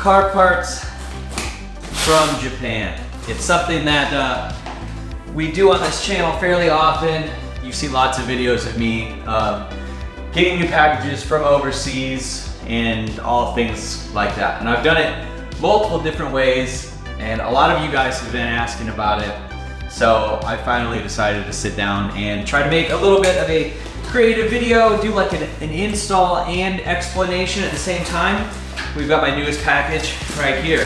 car parts from Japan. It's something that we do on this channel fairly often. You've seen lots of videos of me getting new packages from overseas and all things like that. And I've done it multiple different ways, and a lot of you guys have been asking about it. So I finally decided to sit down and try to make a little bit of a creative video, do like an install and explanation at the same time. We've got my newest package right here.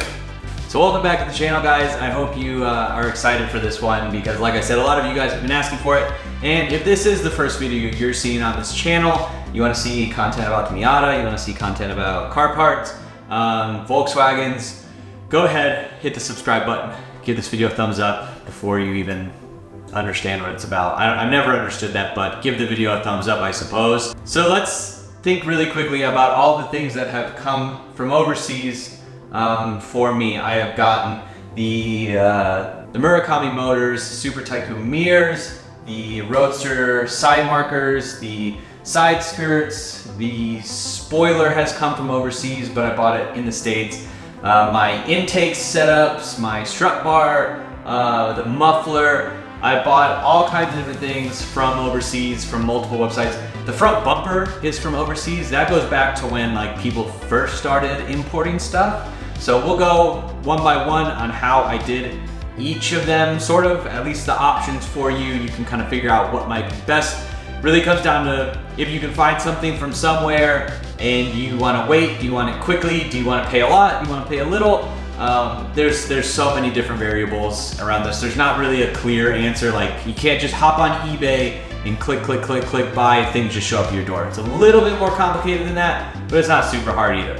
So welcome back to the channel, guys. I hope you are excited for this one because, like I said, a lot of you guys have been asking for it. And if this is the first video you're seeing on this channel, you want to see content about the Miata, you want to see content about car parts, Volkswagens, go ahead, hit the subscribe button, give this video a thumbs up before you even understand what it's about. I've never understood that, but give the video a thumbs up, I suppose. So let's think really quickly about all the things that have come from overseas for me. I have gotten the Murakami Motors Super Tycoon mirrors, the Roadster side markers, the side skirts, the spoiler has come from overseas, but I bought it in the States. My intake setups, my strut bar, the muffler. I bought all kinds of different things from overseas, from multiple websites. The front bumper is from overseas. That goes back to when like people first started importing stuff. So we'll go one by one on how I did each of them, sort of, at least the options for you. You can kind of figure out what might be best. Really comes down to if you can find something from somewhere and you want to wait, do you want it quickly, do you want to pay a lot, do you want to pay a little? There's so many different variables around this. There's not really a clear answer. Like you can't just hop on eBay and click, buy, things just show up at your door. It's a little bit more complicated than that, but it's not super hard either.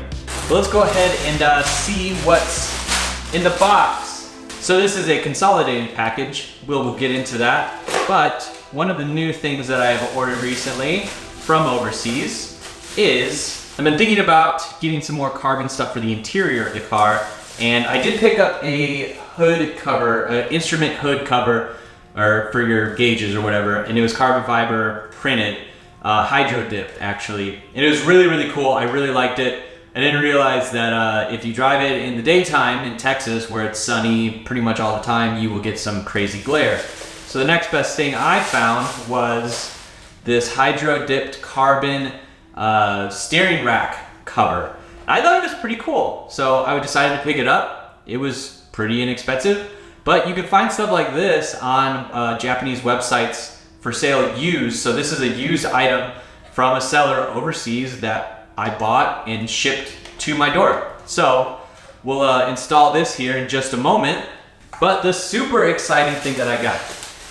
So let's go ahead and see what's in the box. So this is a consolidated package. We'll get into that. But one of the new things that I have ordered recently from overseas is I've been thinking about getting some more carbon stuff for the interior of the car. And I did pick up a hood cover, an instrument hood cover, or for your gauges or whatever, and it was carbon fiber printed, hydro dipped actually. And it was really, really cool. I really liked it. I didn't realize that if you drive it in the daytime in Texas, where it's sunny pretty much all the time, you will get some crazy glare. So the next best thing I found was this hydro dipped carbon steering rack cover. I thought it was pretty cool, so I decided to pick it up. It was pretty inexpensive, but you can find stuff like this on Japanese websites for sale used. So this is a used item from a seller overseas that I bought and shipped to my door. So we'll install this here in just a moment. But the super exciting thing that I got,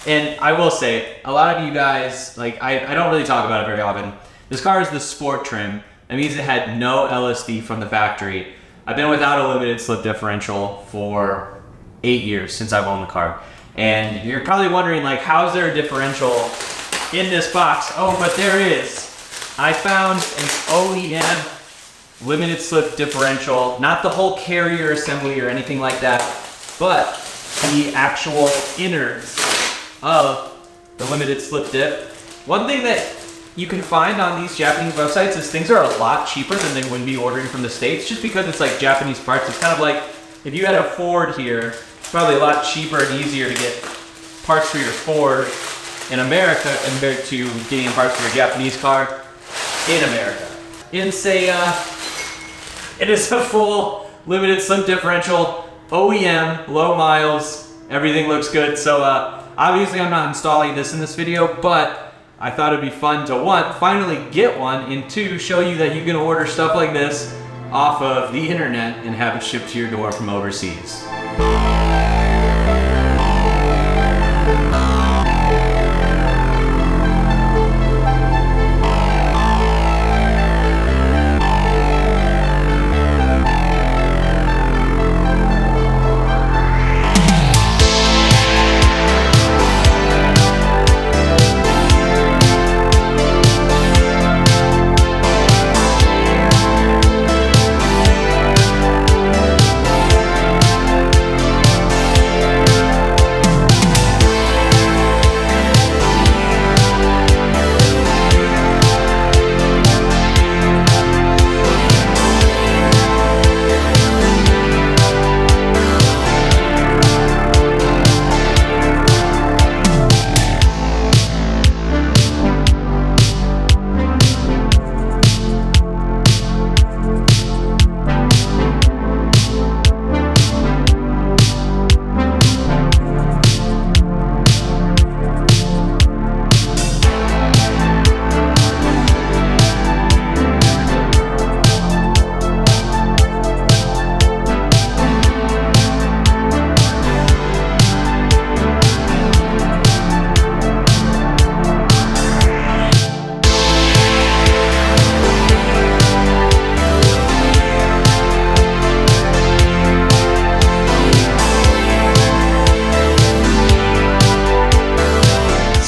and I will say, a lot of you guys, like I don't really talk about it very often. This car is the sport trim. That means it had no LSD from the factory. I've been without a limited slip differential for 8 years since I've owned the car. And you're probably wondering, like, how is there a differential in this box? Oh, but there is. I found an OEM limited slip differential, not the whole carrier assembly or anything like that, but the actual innards of the limited slip dip. One thing that you can find on these Japanese websites is things are a lot cheaper than they would be ordering from the States, just because it's like Japanese parts. It's kind of like if you had a Ford here, it's probably a lot cheaper and easier to get parts for your Ford in America compared to getting parts for your Japanese car in America. It's it is a full limited slip differential, OEM, low miles, everything looks good. So obviously I'm not installing this in this video, but I thought it'd be fun to, one, finally get one, and two, show you that you can order stuff like this off of the internet and have it shipped to your door from overseas.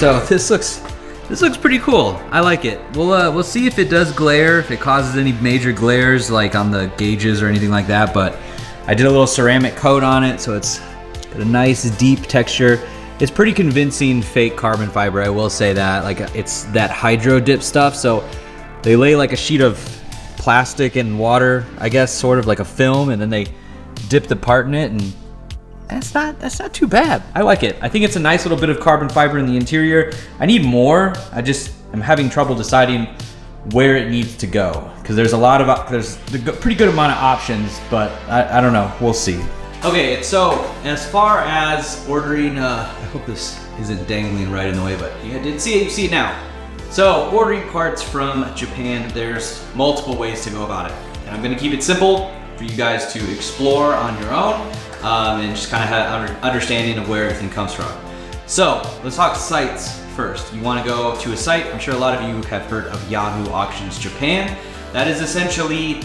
So this looks pretty cool. I like it. We'll see if it does glare, if it causes any major glares like on the gauges or anything like that, but I did a little ceramic coat on it, so it's got a nice deep texture. It's pretty convincing fake carbon fiber, I will say that. Like, it's that hydro dip stuff, so they lay like a sheet of plastic and water, I guess, sort of like a film, and then they dip the part in it, and that's not too bad. I like it. I think it's a nice little bit of carbon fiber in the interior. I need more. I'm having trouble deciding where it needs to go, because there's a pretty good amount of options, but I don't know. We'll see. Okay, so as far as ordering, I hope this isn't dangling right in the way, but you did see it, you see it now. So ordering parts from Japan, there's multiple ways to go about it. And I'm gonna keep it simple for you guys to explore on your own and just kind of have an understanding of where everything comes from. So let's talk sites first. You wanna go to a site, I'm sure a lot of you have heard of Yahoo Auctions Japan. That is essentially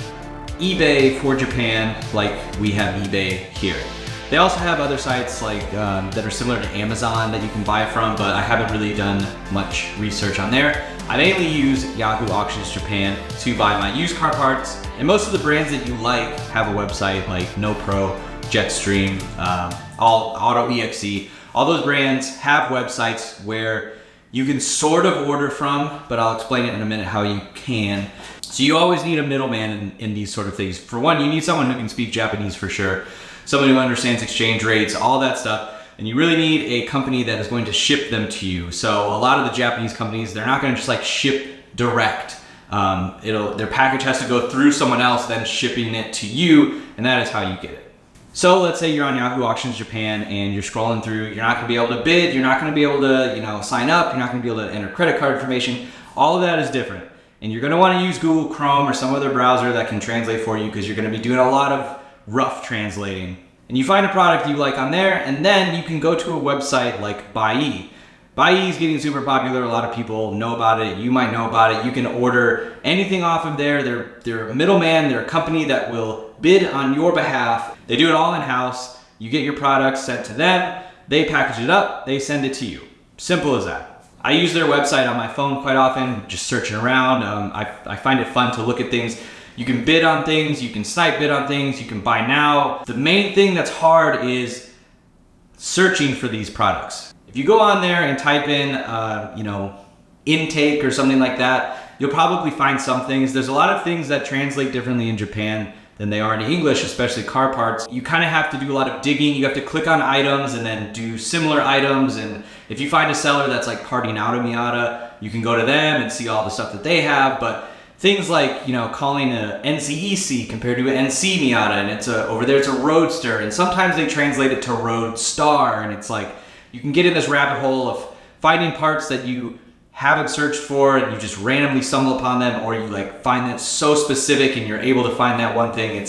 eBay for Japan, like we have eBay here. They also have other sites like that are similar to Amazon that you can buy from, but I haven't really done much research on there. I mainly use Yahoo Auctions Japan to buy my used car parts, and most of the brands that you like have a website like NoPro, Jetstream, AutoEXE. All those brands have websites where you can sort of order from, but I'll explain it in a minute how you can. So you always need a middleman in these sort of things. For one, you need someone who can speak Japanese for sure, someone who understands exchange rates, all that stuff, and you really need a company that is going to ship them to you. So a lot of the Japanese companies, they're not going to just like ship direct. Their package has to go through someone else, then shipping it to you, and that is how you get it. So let's say you're on Yahoo Auctions Japan and you're scrolling through, you're not going to be able to bid, you're not going to be able to, sign up, you're not going to be able to enter credit card information. All of that is different. And you're gonna wanna use Google Chrome or some other browser that can translate for you, because you're gonna be doing a lot of rough translating. And you find a product you like on there, and then you can go to a website like Buyee. Buyee is getting super popular. A lot of people know about it. You might know about it. You can order anything off of there. They're a middleman. They're a company that will bid on your behalf. They do it all in-house. You get your product sent to them. They package it up. They send it to you. Simple as that. I use their website on my phone quite often, just searching around. I find it fun to look at things. You can bid on things, you can snipe bid on things, you can buy now. The main thing that's hard is searching for these products. If you go on there and type in, intake or something like that, you'll probably find some things. There's a lot of things that translate differently in Japan than they are in English, especially car parts. You kind of have to do a lot of digging. You have to click on items and then do similar items. And if you find a seller that's like parting out a Miata, you can go to them and see all the stuff that they have. But things like, calling a NCEC compared to an NC Miata, and over there it's a Roadster, and sometimes they translate it to Roadstar, and it's like, you can get in this rabbit hole of finding parts that you haven't searched for and you just randomly stumble upon them, or you find that so specific and you're able to find that one thing.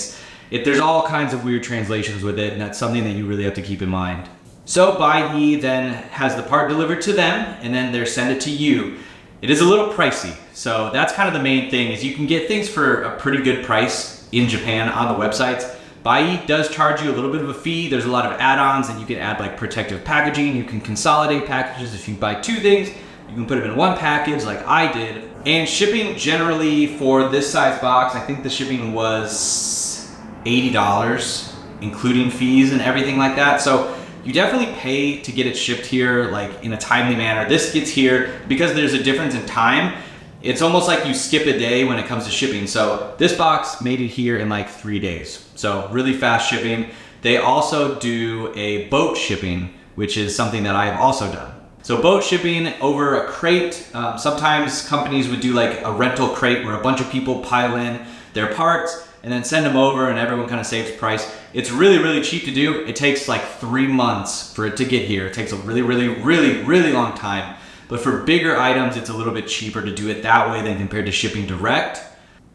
There's all kinds of weird translations with it, and that's something that you really have to keep in mind. So Buyee then has the part delivered to them, and then they send it to you. It is a little pricey, so that's kind of the main thing, is you can get things for a pretty good price in Japan on the websites. Buyee does charge you a little bit of a fee. There's a lot of add-ons, and you can add protective packaging. You can consolidate packages. If you buy two things, you can put them in one package like I did. And shipping generally for this size box, I think the shipping was $80, including fees and everything like that. So you definitely pay to get it shipped here in a timely manner. This gets here because there's a difference in time. It's almost like you skip a day when it comes to shipping. So this box made it here in 3 days. So really fast shipping. They also do a boat shipping, which is something that I have also done. So boat shipping over a crate. Sometimes companies would do a rental crate where a bunch of people pile in their parts and then send them over, and everyone kind of saves price. It's really, really cheap to do. It takes 3 months for it to get here. It takes a really, really, really, really long time. But for bigger items, it's a little bit cheaper to do it that way than compared to shipping direct.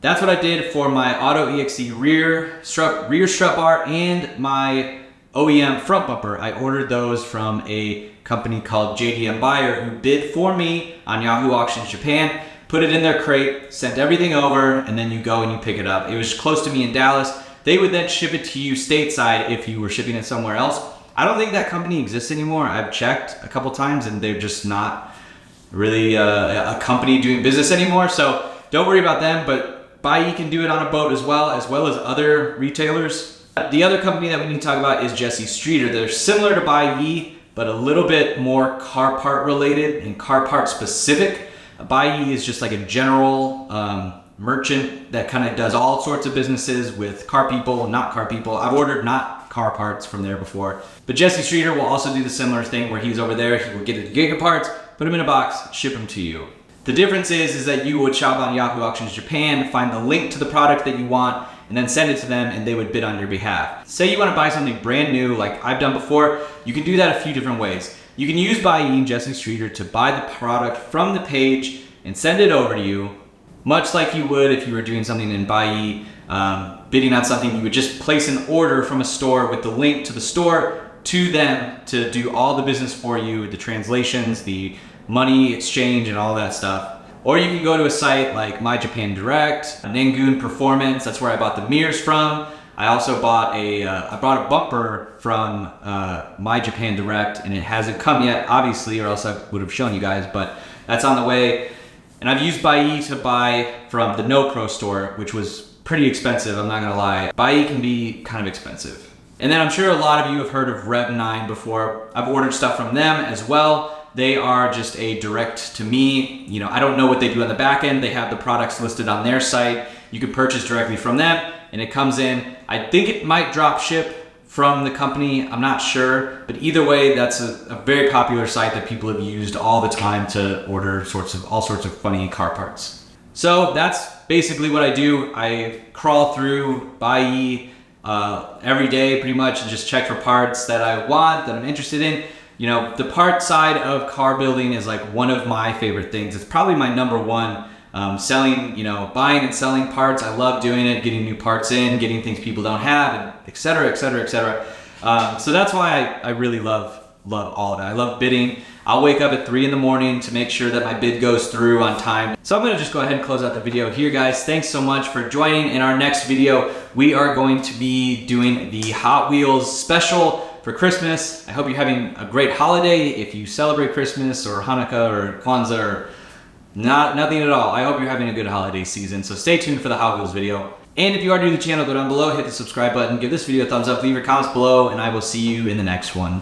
That's what I did for my AutoEXE rear strut bar and my OEM front bumper. I ordered those from a company called JDM Buyer, who bid for me on Yahoo Auctions Japan, put it in their crate, sent everything over, and then you go and you pick it up. It was close to me in Dallas. They would then ship it to you stateside if you were shipping it somewhere else. I don't think that company exists anymore. I've checked a couple times and they're just not really a company doing business anymore. So don't worry about them, but Buyee can do it on a boat as well as other retailers. The other company that we need to talk about is Jesse Streeter. They're similar to Buyee, but a little bit more car part related and car part specific. Buyee is just like a general merchant that kind of does all sorts of businesses with car people and not car people. I've ordered not car parts from there before. But Jesse Streeter will also do the similar thing where he's over there, he will get the Giga parts, put them in a box, ship them to you. The difference is that you would shop on Yahoo Auctions Japan, find the link to the product that you want, and then send it to them and they would bid on your behalf. Say you want to buy something brand new like I've done before, you can do that a few different ways. You can use Buyee and Jesse Streeter to buy the product from the page and send it over to you, much like you would if you were doing something in Buyee, bidding on something. You would just place an order from a store with the link to the store to them to do all the business for you, the translations, the money exchange, and all that stuff. Or you can go to a site like MyJapanDirect, Nengun Performance. That's where I bought the mirrors from. I also bought a bumper from MyJapanDirect, and it hasn't come yet, obviously, or else I would have shown you guys, but that's on the way. And I've used Buyee to buy from the No Pro store, which was pretty expensive, I'm not gonna lie. Buyee can be kind of expensive. And then I'm sure a lot of you have heard of Rev9 before. I've ordered stuff from them as well. They are just a direct to me. You know, I don't know what they do on the back end. They have the products listed on their site. You can purchase directly from them and it comes in. I think it might drop ship from the company, I'm not sure, but either way, that's a very popular site that people have used all the time to order all sorts of funny car parts. So that's basically what I do. I crawl through Buyee every day pretty much and just check for parts that I want, that I'm interested in. You know, the part side of car building is like one of my favorite things. It's probably my number one. Selling, you know, buying and selling parts. I love doing it, getting new parts in, getting things people don't have, and et cetera, et cetera, et cetera. So that's why I really love all of it. I love bidding. I'll wake up at 3 in the morning to make sure that my bid goes through on time. So I'm gonna just go ahead and close out the video here, guys. Thanks so much for joining. In our next video, we are going to be doing the Hot Wheels special for Christmas. I hope you're having a great holiday. If you celebrate Christmas or Hanukkah or Kwanzaa or nothing at all. I hope you're having a good holiday season. So stay tuned for the Hot Wheels video. And if you are new to the channel, go down below, hit the subscribe button, give this video a thumbs up, leave your comments below, and I will see you in the next one.